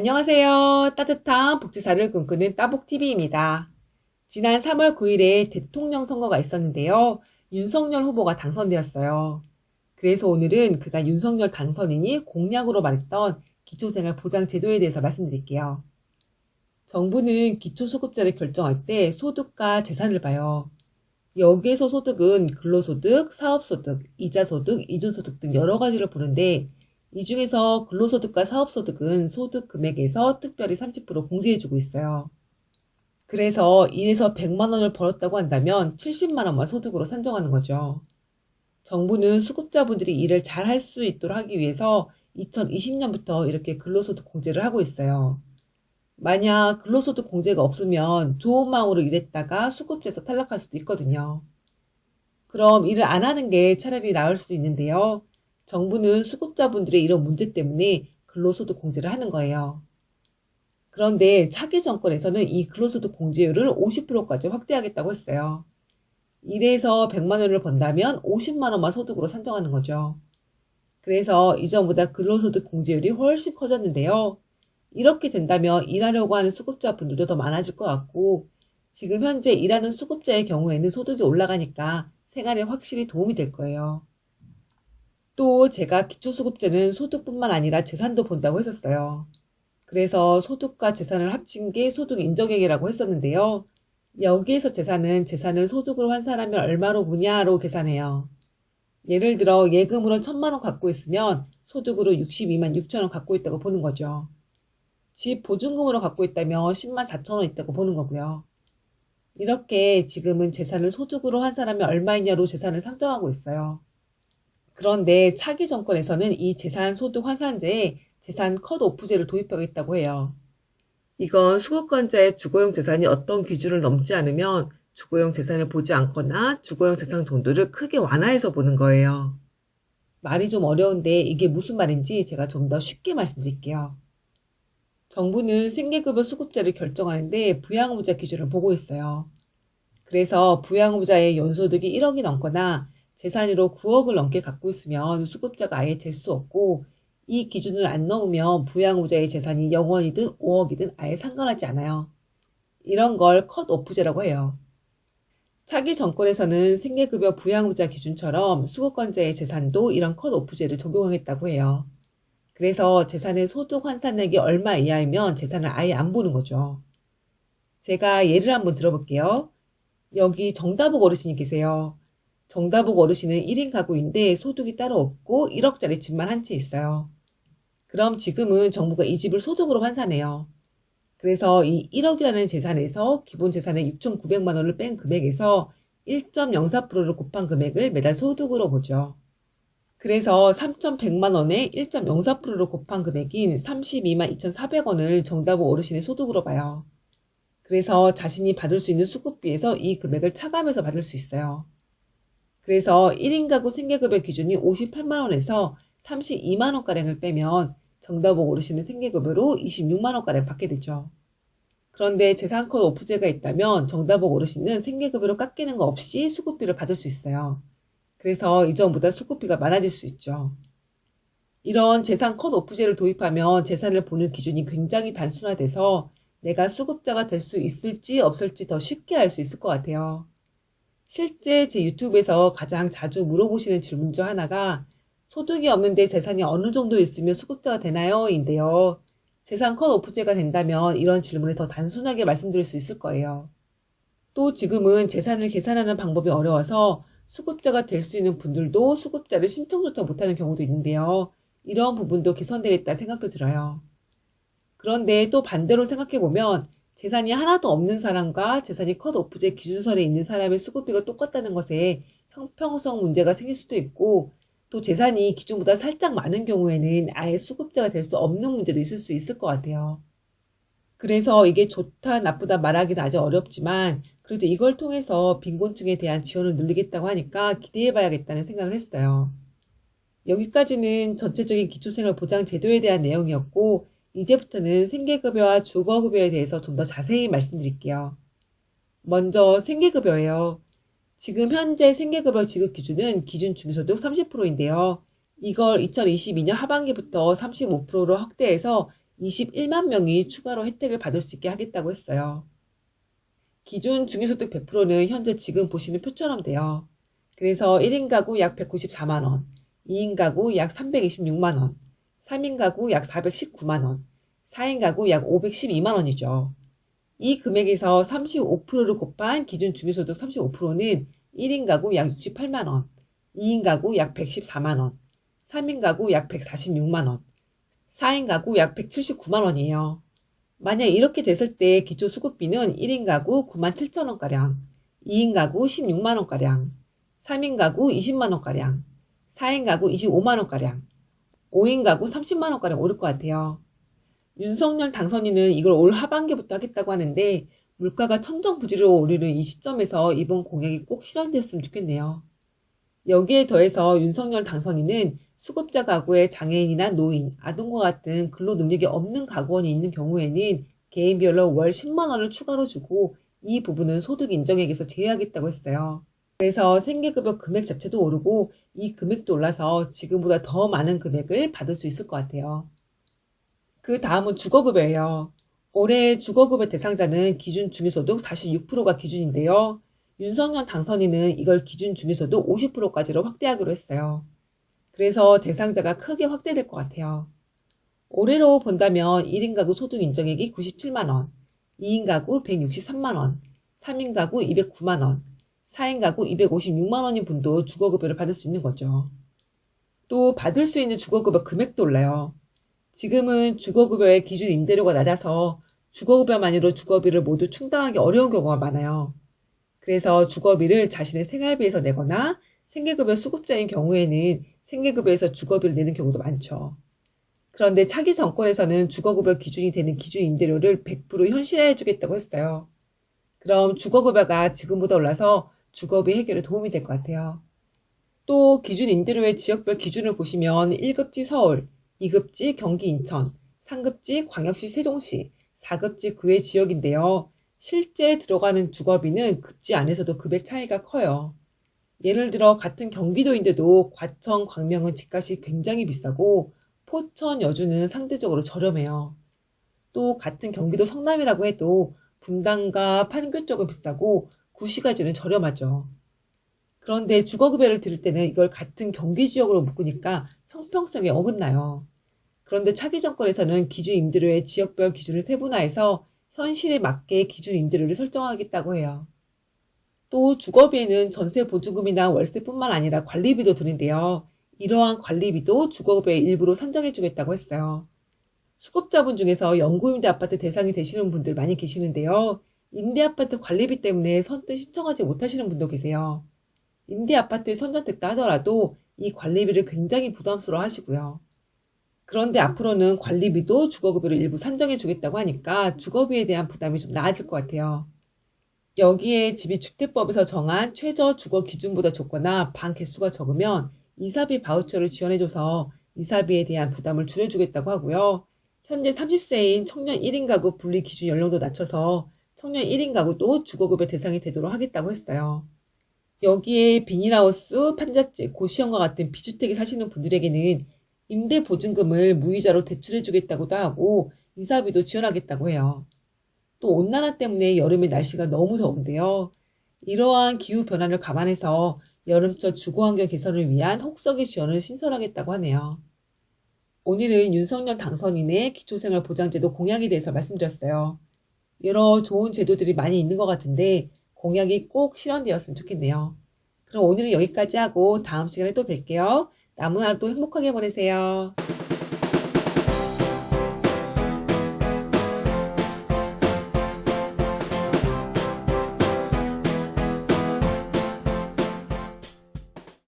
안녕하세요. 따뜻한 복지사를 꿈꾸는 따복TV입니다. 지난 3월 9일에 대통령 선거가 있었는데요. 윤석열 후보가 당선되었어요. 그래서 오늘은 그가 윤석열 당선인이 공약으로 말했던 기초생활 보장 제도에 대해서 말씀드릴게요. 정부는 기초수급자를 결정할 때 소득과 재산을 봐요. 여기에서 소득은 근로소득, 사업소득, 이자소득, 이주소득 등 여러 가지를 보는데 이 중에서 근로소득과 사업소득은 소득 금액에서 특별히 30% 공제해주고 있어요. 그래서 1에서 100만 원을 벌었다고 한다면 70만 원만 소득으로 산정하는 거죠. 정부는 수급자분들이 일을 잘 할 수 있도록 하기 위해서 2020년부터 이렇게 근로소득 공제를 하고 있어요. 만약 근로소득 공제가 없으면 좋은 마음으로 일했다가 수급자에서 탈락할 수도 있거든요. 그럼 일을 안 하는 게 차라리 나을 수도 있는데요. 정부는 수급자분들의 이런 문제 때문에 근로소득 공제를 하는 거예요. 그런데 차기 정권에서는 이 근로소득 공제율을 50%까지 확대하겠다고 했어요. 1에서 100만 원을 번다면 50만 원만 소득으로 산정하는 거죠. 그래서 이전보다 근로소득 공제율이 훨씬 커졌는데요. 이렇게 된다면 일하려고 하는 수급자분들도 더 많아질 것 같고 지금 현재 일하는 수급자의 경우에는 소득이 올라가니까 생활에 확실히 도움이 될 거예요. 또 제가 기초수급제는 소득뿐만 아니라 재산도 본다고 했었어요. 그래서 소득과 재산을 합친 게 소득 인정액이라고 했었는데요. 여기에서 재산을 소득으로 환산하면 얼마로 보냐로 계산해요. 예를 들어 예금으로 1,000만 원 갖고 있으면 소득으로 62만 6천 원 갖고 있다고 보는 거죠. 집 보증금으로 갖고 있다면 10만 4천 원 있다고 보는 거고요. 이렇게 지금은 재산을 소득으로 환산하면 얼마이냐로 재산을 상정하고 있어요. 그런데 차기 정권에서는 이 재산 소득 환산제에 재산 컷오프제를 도입하겠다고 해요. 이건 수급권자의 주거용 재산이 어떤 기준을 넘지 않으면 주거용 재산을 보지 않거나 주거용 재산 정도를 크게 완화해서 보는 거예요. 말이 좀 어려운데 이게 무슨 말인지 제가 좀 더 쉽게 말씀드릴게요. 정부는 생계급여 수급자를 결정하는데 부양의무자 기준을 보고 있어요. 그래서 부양의무자의 연소득이 1억이 넘거나 재산으로 9억을 넘게 갖고 있으면 수급자가 아예 될 수 없고 이 기준을 안 넘으면 부양의무자의 재산이 0원이든 5억이든 아예 상관하지 않아요. 이런 걸 컷오프제라고 해요. 차기 정권에서는 생계급여 부양의무자 기준처럼 수급권자의 재산도 이런 컷오프제를 적용하겠다고 해요. 그래서 재산의 소득 환산액이 얼마 이하이면 재산을 아예 안 보는 거죠. 제가 예를 한번 들어볼게요. 여기 정다복 어르신이 계세요. 정다복 어르신은 1인 가구인데 소득이 따로 없고 1억짜리 집만 한 채 있어요. 그럼 지금은 정부가 이 집을 소득으로 환산해요. 그래서 이 1억이라는 재산에서 기본 재산의 6,900만 원을 뺀 금액에서 1.04%를 곱한 금액을 매달 소득으로 보죠. 그래서 3,100만 원에 1.04%를 곱한 금액인 32만 2,400원을 정다복 어르신의 소득으로 봐요. 그래서 자신이 받을 수 있는 수급비에서 이 금액을 차감해서 받을 수 있어요. 그래서 1인 가구 생계급여 기준이 58만 원에서 32만 원가량을 빼면 정다복 어르신은 생계급여로 26만 원가량 받게 되죠. 그런데 재산컷 오프제가 있다면 정다복 어르신은 생계급여로 깎이는 거 없이 수급비를 받을 수 있어요. 그래서 이전보다 수급비가 많아질 수 있죠. 이런 재산 컷 오프제를 도입하면 재산을 보는 기준이 굉장히 단순화돼서 내가 수급자가 될 수 있을지 없을지 더 쉽게 알 수 있을 것 같아요. 실제 제 유튜브에서 가장 자주 물어보시는 질문 중 하나가 소득이 없는데 재산이 어느 정도 있으면 수급자가 되나요? 인데요. 재산 컷 오프제가 된다면 이런 질문을 더 단순하게 말씀드릴 수 있을 거예요. 또 지금은 재산을 계산하는 방법이 어려워서 수급자가 될 수 있는 분들도 수급자를 신청조차 못하는 경우도 있는데요. 이런 부분도 개선되겠다 생각도 들어요. 그런데 또 반대로 생각해보면 재산이 하나도 없는 사람과 재산이 컷오프제 기준선에 있는 사람의 수급비가 똑같다는 것에 형평성 문제가 생길 수도 있고 또 재산이 기준보다 살짝 많은 경우에는 아예 수급자가 될 수 없는 문제도 있을 수 있을 것 같아요. 그래서 이게 좋다 나쁘다 말하기는 아주 어렵지만 그래도 이걸 통해서 빈곤층에 대한 지원을 늘리겠다고 하니까 기대해봐야겠다는 생각을 했어요. 여기까지는 전체적인 기초생활보장 제도에 대한 내용이었고 이제부터는 생계급여와 주거급여에 대해서 좀 더 자세히 말씀드릴게요. 먼저 생계급여예요. 지금 현재 생계급여 지급 기준은 기준 중위소득 30%인데요. 이걸 2022년 하반기부터 35%로 확대해서 21만 명이 추가로 혜택을 받을 수 있게 하겠다고 했어요. 기준 중위소득 100%는 현재 지금 보시는 표처럼 돼요. 그래서 1인 가구 약 194만원, 2인 가구 약 326만원, 3인 가구 약 419만원, 4인 가구 약 512만원이죠. 이 금액에서 35%를 곱한 기준 중위소득 35%는 1인 가구 약 68만원, 2인 가구 약 114만원, 3인 가구 약 146만원, 4인 가구 약 179만원이에요. 만약 이렇게 됐을 때 기초수급비는 1인 가구 97,000원가량, 2인 가구 16만원가량, 3인 가구 20만원가량, 4인 가구 25만원가량, 5인 가구 30만원가량 오를 것 같아요. 윤석열 당선인은 이걸 올 하반기부터 하겠다고 하는데 물가가 천정부지로 오르는 이 시점에서 이번 공약이 꼭 실현됐으면 좋겠네요. 여기에 더해서 윤석열 당선인은 수급자 가구에 장애인이나 노인, 아동과 같은 근로 능력이 없는 가구원이 있는 경우에는 개인별로 월 10만 원을 추가로 주고 이 부분은 소득 인정액에서 제외하겠다고 했어요. 그래서 생계급여 금액 자체도 오르고 이 금액도 올라서 지금보다 더 많은 금액을 받을 수 있을 것 같아요. 그 다음은 주거급여예요. 올해 주거급여 대상자는 기준 중위소득 46%가 기준인데요. 윤석열 당선인은 이걸 기준 중위소득 50%까지로 확대하기로 했어요. 그래서 대상자가 크게 확대될 것 같아요. 올해로 본다면 1인 가구 소득 인정액이 97만원, 2인 가구 163만원, 3인 가구 209만원, 4인 가구 256만원인 분도 주거급여를 받을 수 있는 거죠. 또 받을 수 있는 주거급여 금액도 올라요. 지금은 주거급여의 기준 임대료가 낮아서 주거급여만으로 주거비를 모두 충당하기 어려운 경우가 많아요. 그래서 주거비를 자신의 생활비에서 내거나 생계급여 수급자인 경우에는 생계급여에서 주거비를 내는 경우도 많죠. 그런데 차기 정권에서는 주거급여 기준이 되는 기준 임대료를 100% 현실화해 주겠다고 했어요. 그럼 주거급여가 지금보다 올라서 주거비 해결에 도움이 될 것 같아요. 또 기준 임대료의 지역별 기준을 보시면 1급지 서울, 2급지 경기 인천, 3급지 광역시 세종시, 4급지 그 외 지역인데요. 실제 들어가는 주거비는 급지 안에서도 금액 차이가 커요. 예를 들어 같은 경기도인데도 과천, 광명은 집값이 굉장히 비싸고 포천, 여주는 상대적으로 저렴해요. 또 같은 경기도 성남이라고 해도 분당과 판교 쪽은 비싸고 구시가지는 저렴하죠. 그런데 주거급여를 들을 때는 이걸 같은 경기 지역으로 묶으니까 형평성에 어긋나요. 그런데 차기 정권에서는 기준 임대료의 지역별 기준을 세분화해서 현실에 맞게 기준 임대료를 설정하겠다고 해요. 또 주거비에는 전세 보증금이나 월세뿐만 아니라 관리비도 드는데요. 이러한 관리비도 주거급여의 일부로 산정해 주겠다고 했어요. 수급자분 중에서 연구임대 아파트 대상이 되시는 분들 많이 계시는데요. 임대아파트 관리비 때문에 선뜻 신청하지 못하시는 분도 계세요. 임대아파트에 선정됐다 하더라도 이 관리비를 굉장히 부담스러워 하시고요. 그런데 앞으로는 관리비도 주거급여를 일부 산정해 주겠다고 하니까 주거비에 대한 부담이 좀 나아질 것 같아요. 여기에 집이 주택법에서 정한 최저 주거 기준보다 적거나 방 개수가 적으면 이사비 바우처를 지원해줘서 이사비에 대한 부담을 줄여주겠다고 하고요. 현재 30세인 청년 1인 가구 분리 기준 연령도 낮춰서 청년 1인 가구도 주거급여 대상이 되도록 하겠다고 했어요. 여기에 비닐하우스, 판잣집, 고시원과 같은 비주택에 사시는 분들에게는 임대보증금을 무이자로 대출해주겠다고도 하고 이사비도 지원하겠다고 해요. 또 온난화 때문에 여름에 날씨가 너무 더운데요. 이러한 기후변화를 감안해서 여름철 주거환경 개선을 위한 혹서기 지원을 신설하겠다고 하네요. 오늘은 윤석열 당선인의 기초생활보장제도 공약에 대해서 말씀드렸어요. 여러 좋은 제도들이 많이 있는 것 같은데 공약이 꼭 실현되었으면 좋겠네요. 그럼 오늘은 여기까지 하고 다음 시간에 또 뵐게요. 남은 하루도 행복하게 보내세요.